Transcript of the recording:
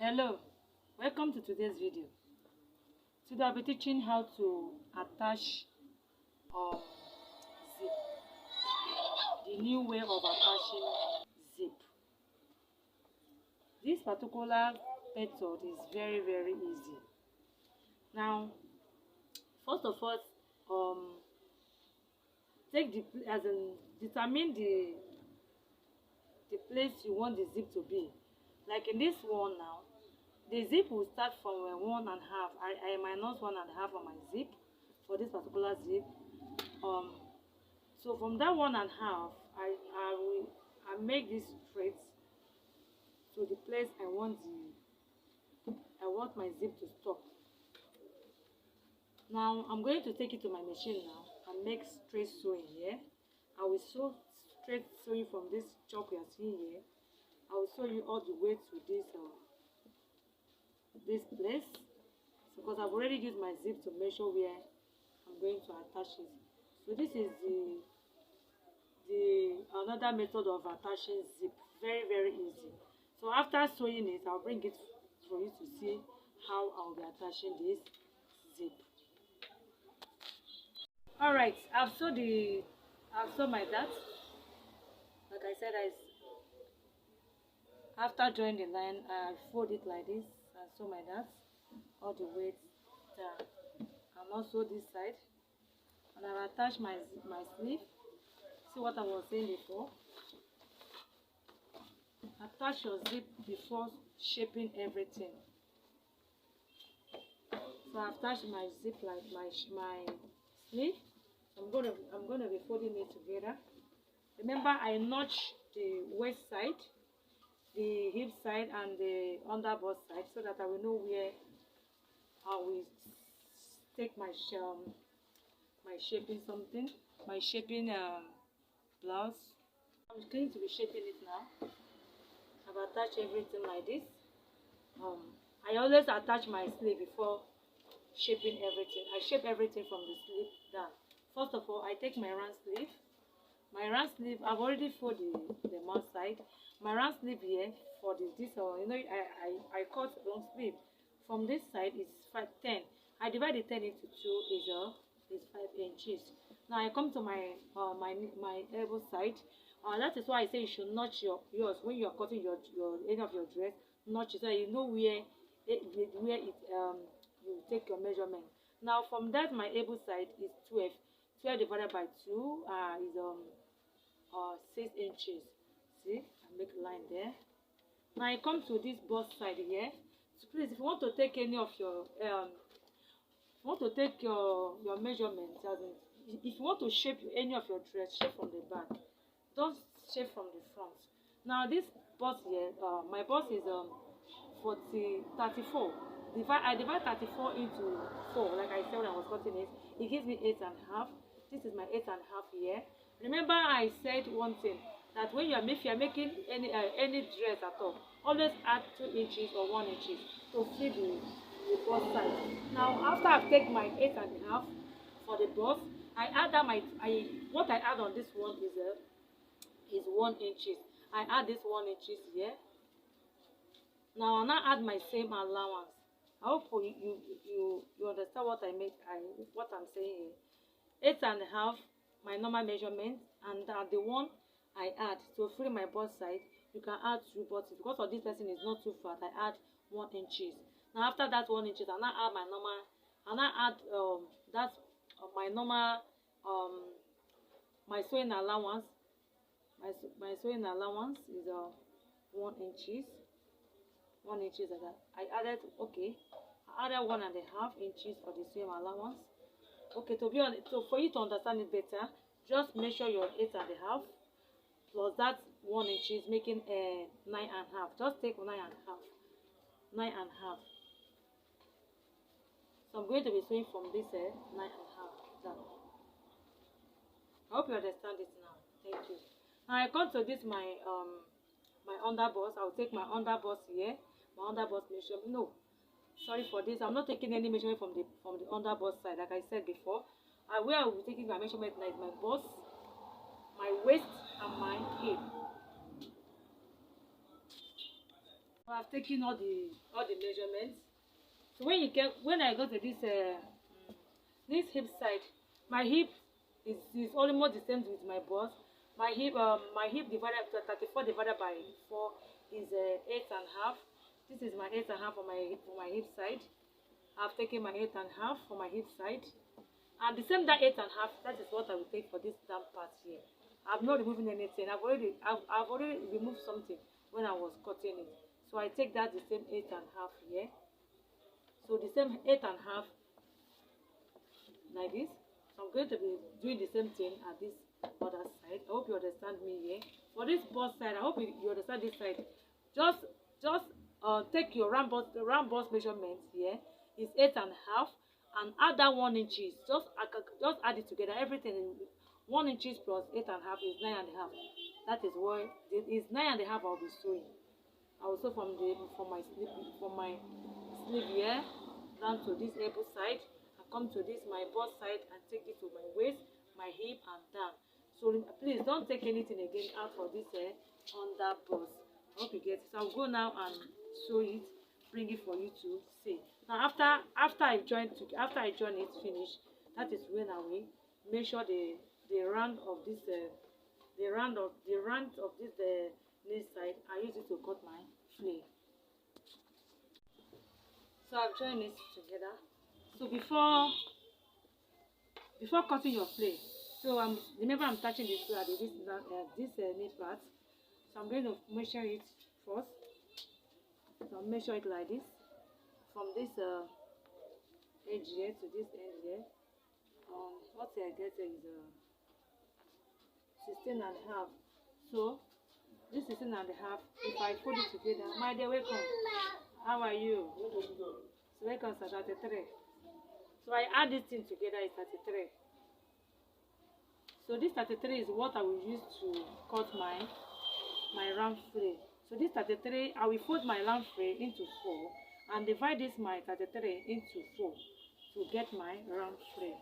Hello, welcome to today's video. Today I'll be teaching how to attach zip, the new way of attaching zip. This particular method is very easy. Now, first of all, take the determine the place you want the zip to be. Like in this one now, the zip will start from 1.5. I minus 1.5 on my zip for this particular zip. So from that 1.5, I make this straight to the place I want my zip to stop. Now I'm going to take it to my machine now and make straight sewing here. I will sew straight sewing from this chalk you are seeing here. I will sew you all the way to this place, because I've already used my zip to measure where I'm going to attach it. So this is the another method of attaching zip. Very easy. So after sewing it, I'll bring it for you to see how I'll be attaching this zip. Alright, I've sewn my dart. Like I said, after drawing the line, I fold it like this and sew my dart all the way down, and also this side. And I'll attach my sleeve. See what I was saying before. Attach your zip before shaping everything. So I attach my zip like my sleeve. I'm gonna be folding it together. Remember, I notch the waist side, the hip side, and the underbust side, so that I will know where I will take my shaping blouse. I'm going to be shaping it now. I've attached everything like this. I always attach my sleeve before shaping everything. I shape everything from the sleeve down. First of all, I take my round sleeve. My round sleeve, I've already folded the one side. My round sleeve here for I cut long sleeve. From this side is 10. I divide the 10 into 2 is 5 inches. Now I come to my elbow side. That is why I say you should notch yours when you are cutting your end of your dress. Notch it so you know where you take your measurement. Now from that, my elbow side is 12. 12 divided by 2 is 6 inches. See, I make a line there. Now I come to this bust side here. So please, if you want to take any of your measurements, if you want to shape any of your dress, shape from the back. Don't shape from the front. Now this bust here, my bust is 34. I divide 34 into 4, like I said when I was cutting it. It gives me 8.5. This is my 8.5 here. Remember, I said one thing, that when if you are making any dress at all, always add 2 inches or 1 inch to fill the bust size. Now after I've taken my 8.5 for the bust, I add that what I add on this one is 1 inches. I add this 1 inches here. Now I'll now add my same allowance. I hope you understand what I'm saying here. 8.5, my normal measurement, and the one I add to fill my bust side. You can add 2, but because of this person is not too fat, I add 1 inches. Now after that 1 inches, I now add my normal. I now add my normal my sewing allowance. My sewing allowance is 1 inches. 1 inches like that. I added 1.5 inches for the sewing allowance. Okay, so for you to understand it better, just measure your 8.5 plus that 1 inches, making 9.5. Just take 9.5. 9.5. So I'm going to be sewing from this 9.5 down. I hope you understand it now. Thank you. Now I come to this my underbust. I'll take my underbust here. My underbust measurement. No, sorry for this. I'm not taking any measurement from the underbust side, like I said before. Where I will be taking my measurement now is my bust, my waist, and my hip. I've taken all the measurements. So when I go to this hip side, my hip is almost the same with my bust. My hip divided by 34 divided by 4 is 8.5. This is my 8.5 for my hip side. I've taken my 8.5 for my hip side, and the same that 8.5. That is what I will take for this damn part here. I'm not removing anything. I've already removed something when I was cutting it. So I take that the same 8.5 here. So the same 8.5 like this. So I'm going to be doing the same thing at this other side. I hope you understand me here. For this bust side, I hope you understand this side. Just take your round bust measurement here. It's 8.5 and add that 1 inches. Just add it together. Everything in 1 inches plus 8.5 is 9.5. That is why it is 9.5. I'll be sewing. I will sew from my sleeve here down to this elbow side. Come to this my bust side and take it to my waist, my hip, and down. So please don't take anything again out for this under bust. I hope you get it. So I'll go now and sew it, bring it for you to see. Now after I join it finish, that is when I will measure the round of this knee side. I use it to cut my flare. So I've joined it together. So before cutting your flare, so remember I'm touching this knee part. So I'm going to measure it first. So I'll measure it like this, from this edge here to this edge here. What I get is 16.5. So this 16.5. If I put it together, my dear, welcome. How are you? So welcome, 33. So I add this thing together is 33. So this 33 is what I will use to cut my round flare. So this 33, I will fold my round flare into 4 and divide this my 33 into 4 to get my round flare.